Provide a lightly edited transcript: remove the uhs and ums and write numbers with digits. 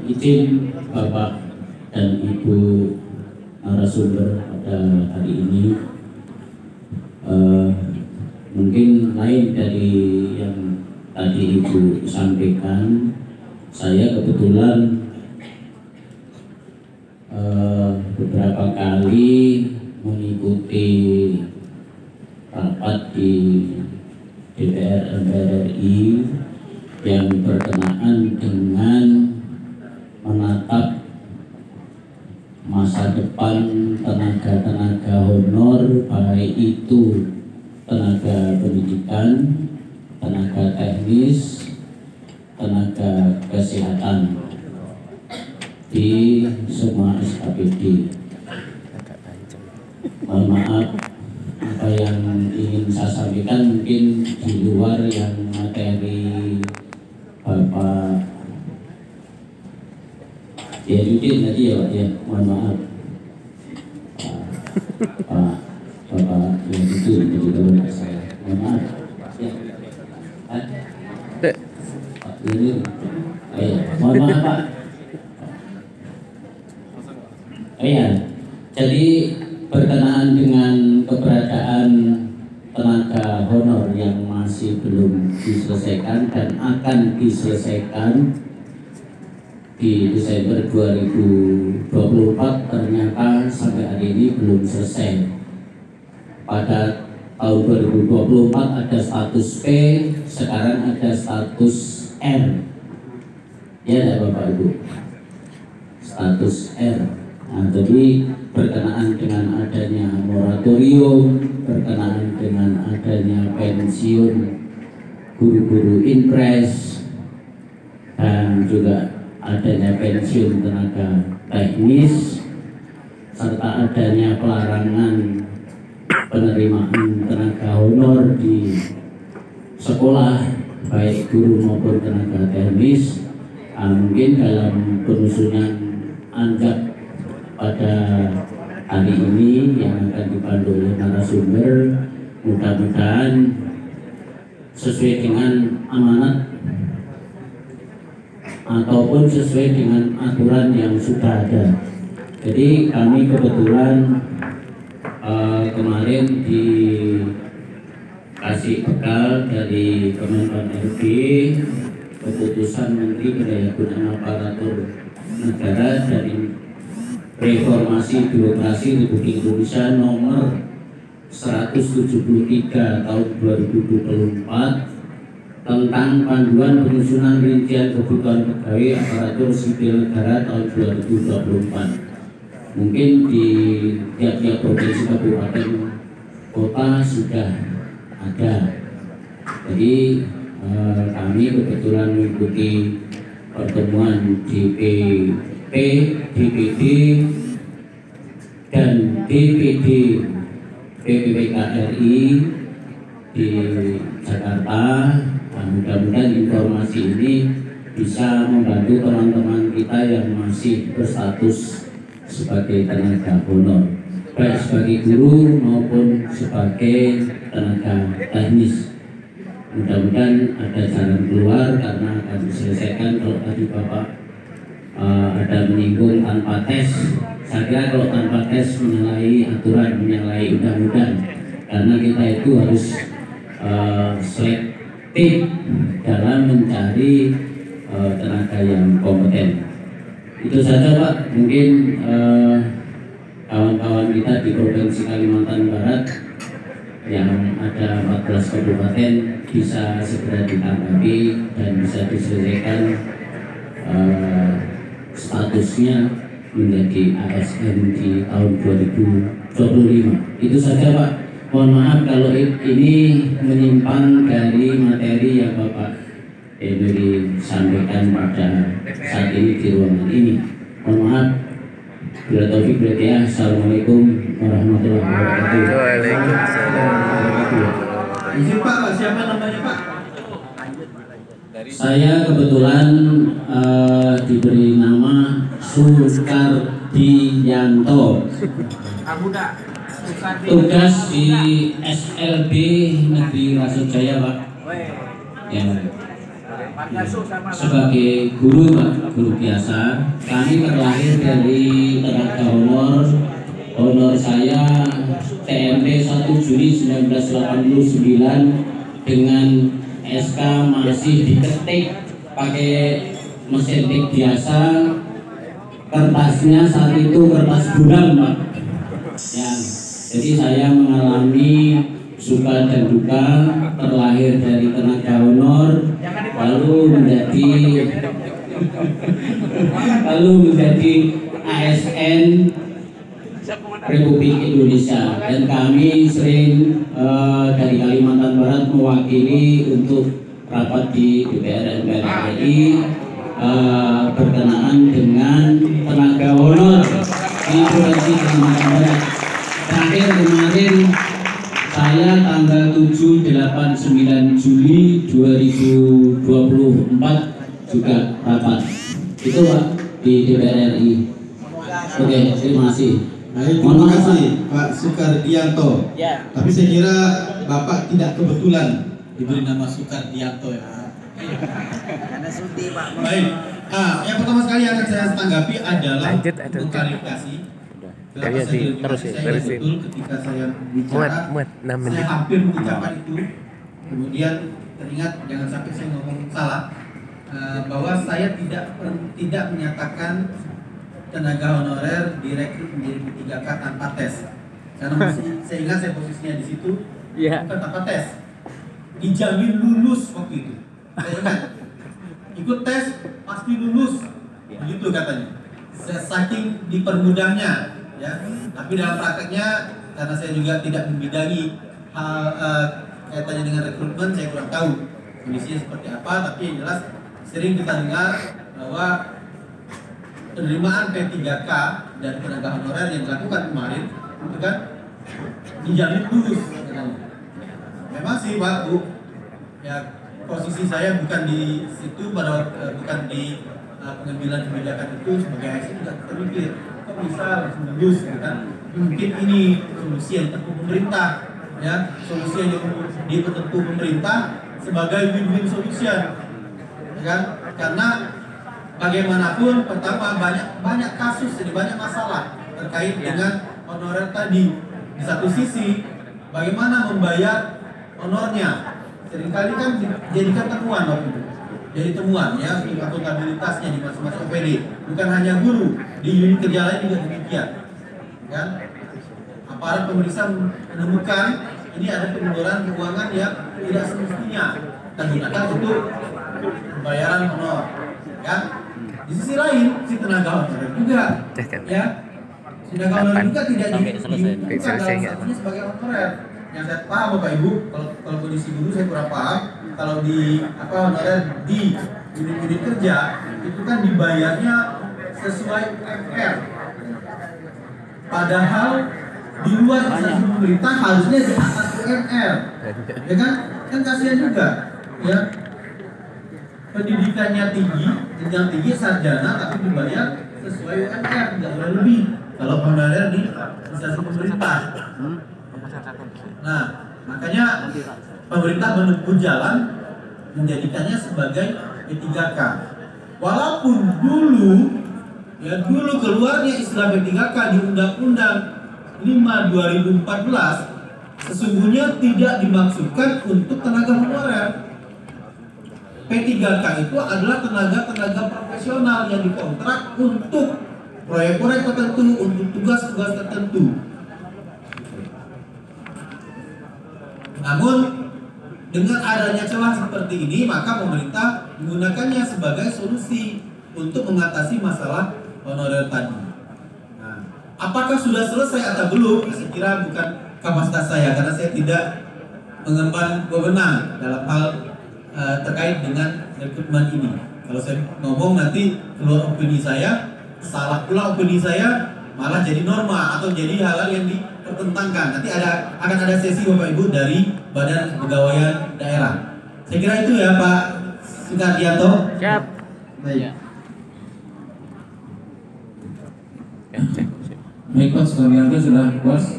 Izin Bapak dan Ibu narasumber pada hari ini mungkin lain dari yang tadi Ibu sampaikan. Saya kebetulan beberapa kali mengikuti rapat di DPR RI yang berkenaan dengan menatap masa depan tenaga-tenaga honor, baik itu tenaga pendidikan, tenaga teknis, tenaga kesehatan di semua SKPD. Mohon maaf, apa yang ingin saya sampaikan mungkin di luar yang materi Bapak Yudin tadi ya Pak ya. Mohon maaf Bapak Yudin jadi kalau saya. Mohon maaf ya. Pak Yudin. Mohon maaf Pak. Iya, jadi berkenaan dengan keberadaan tenaga honor yang masih belum diselesaikan dan akan diselesaikan di Desember 2024, ternyata sampai hari ini belum selesai. Pada tahun 2024 ada status P, sekarang ada status R. Ya enggak Bapak Ibu? Status R. Nah, jadi berkenaan dengan adanya moratorium, berkenaan dengan adanya pensiun guru-guru impres, dan juga adanya pensiun tenaga teknis, serta adanya pelarangan penerimaan tenaga honor di sekolah, baik guru maupun tenaga teknis. Mungkin dalam penyusunan anggap pada hari ini yang akan dipandu oleh narasumber, mudah-mudahan sesuai dengan amanat ataupun sesuai dengan aturan yang sudah ada. Jadi kami kebetulan kemarin dikasih bekal dari Kemenpan RB keputusan Menteri Pendayagunaan Aparatur Negara dari Reformasi Birokrasi Republik Indonesia nomor 173 tahun 2024 tentang panduan penyusunan rincian kebutuhan pegawai aparatur sipil negara tahun 2024. Mungkin di tiap-tiap provinsi kabupaten kota sudah ada. Jadi kami kebetulan mengikuti pertemuan DPP, DPD, dan DPD PPPK RI di Jakarta. Nah, mudah-mudahan informasi ini bisa membantu teman-teman kita yang masih berstatus sebagai tenaga honor, baik sebagai guru maupun sebagai tenaga teknis. Mudah-mudahan ada jalan keluar karena akan diselesaikan. Kalau tadi Bapak ada menyinggung tanpa tes, saya kira kalau tanpa tes menyalahi aturan, menyalahi undang-undang, karena kita itu harus selektif dalam mencari tenaga yang kompeten. Itu saja Pak, mungkin kawan-kawan kita di Provinsi Kalimantan Barat yang ada 14 kabupaten bisa segera ditanggapi dan bisa diselesaikan statusnya menjadi ASN di tahun 2025. Itu saja Pak. Mohon maaf kalau ini menyimpang dari materi yang Bapak Eduri sampaikan pada saat ini di ruangan ini. Mohon maaf. Bila taufik berarti. Assalamualaikum warahmatullahi wabarakatuh. Waalaikumsalam. Izin Pak, siapa namanya Pak? Saya kebetulan diberi nama Sukardiyanto. Tugas di SLB Negeri Rasujaya Pak. Ya. sebagai guru, Pak, guru biasa. Kami terlahir dari tenaga honor saya TMP 1 Juli 1989 dengan SK masih diketik pakai mesin tik biasa. Kertasnya saat itu kertas buram, Pak. Ya, jadi saya mengalami suka dan duka, terlahir dari tenaga honor, lalu menjadi ASN Republik Indonesia, dan kami sering dari Kalimantan Barat mewakili untuk rapat di DPR MPR RI berkenaan dengan tenaga honor di Provinsi Kalimantan Barat. Terakhir kemarin saya tanggal 7, 8, 9 Juli 2024 juga rapat. Itu, Pak, di DPR RI. Oke, terima kasih. Baik, terima kasih Pak Sukardianto. Ya. Tapi saya kira Bapak tidak kebetulan diberi nama Sukardianto ya. Karena Suti, Pak. Baik. Yang pertama sekali yang akan saya tanggapi adalah Lanjut. klarifikasi. Terus ya, terusin. Ketika saya bicara, Muat, 6 menit. saya hampir mengucapkan itu. Kemudian teringat, jangan sampai saya ngomong salah, bahwa saya tidak menyatakan tenaga honorer direkrut menjadi P3K tanpa tes. Karena saya ingat saya posisinya di situ, bukan tanpa tes, dijamin lulus waktu itu. Saya ingat, ikut tes pasti lulus, begitu katanya. Saking dipermudahnya, ya. Tapi dalam prakteknya, karena saya juga tidak membidangi hal kaitannya dengan rekrutmen, saya kurang tahu kondisinya seperti apa. Tapi yang jelas sering kita dengar bahwa penerimaan P3K dan tenaga honorer yang dilakukan kemarin itu kan dijamin lulus. Memang sih, Pak, Bu, ya posisi saya bukan di situ, bukan di pengambilan kebijakan itu. Sebagai ASN juga terpikir kok bisa langsung lulus, kan? Mungkin ini solusi yang ditempuh pemerintah, ya, solusi yang ditempuh pemerintah sebagai win-win solution, ya kan? Karena bagaimanapun, pertama banyak kasus, jadi banyak masalah terkait dengan honorer tadi. Di satu sisi, bagaimana membayar honornya, seringkali kan dijadikan temuan waktu itu. Jadi temuan, ya, untuk akuntabilitasnya di masing-masing OPD. Bukan hanya guru, di unit kerja lain juga demikian, kan? Aparat pemeriksa menemukan ini ada pengeluaran keuangan yang tidak semestinya digunakan untuk pembayaran honor, kan? Di sisi lain, si tenaga honorer juga, ya, tenaga honorer juga tidak dibutuhkan dalam statusnya sebagai honorer. Yang saya paham, Bapak Ibu, kalau kondisi guru saya kurang paham. Kalau di honorer di unit-unit kerja itu kan dibayarnya sesuai UMR. Padahal di luar instansi pemerintah harusnya di atas UMR, ya kan? Kan kasihan juga, ya. Pendidikannya tinggi, jenjang tinggi, sarjana, tapi dibayar sesuai UMR, tidak boleh lebih. Kalau honorer di instansi pemerintah. Nah, makanya pemerintah menempuh jalan menjadikannya sebagai P3K. Walaupun dulu keluarnya istilah P3K di Undang-Undang 5 2014 sesungguhnya tidak dimaksudkan untuk tenaga honorer. P3K itu adalah tenaga profesional yang dikontrak untuk proyek-proyek tertentu, untuk tugas-tugas tertentu. Namun dengan adanya celah seperti ini, maka pemerintah menggunakannya sebagai solusi untuk mengatasi masalah honorer tadi. Nah, apakah sudah selesai atau belum? Saya kira bukan kapasitas saya, karena saya tidak mengemban wewenang dalam hal terkait dengan rekrutmen ini. Kalau saya ngomong nanti keluar opini saya, salah pula opini saya, malah jadi norma atau jadi hal-hal yang dipertentangkan. Nanti akan ada sesi Bapak Ibu dari Badan Kepegawaian Daerah. Saya kira itu ya, Pak Sukardianto. Siap. Baik. Baik, Pak Sukardianto sudah puas.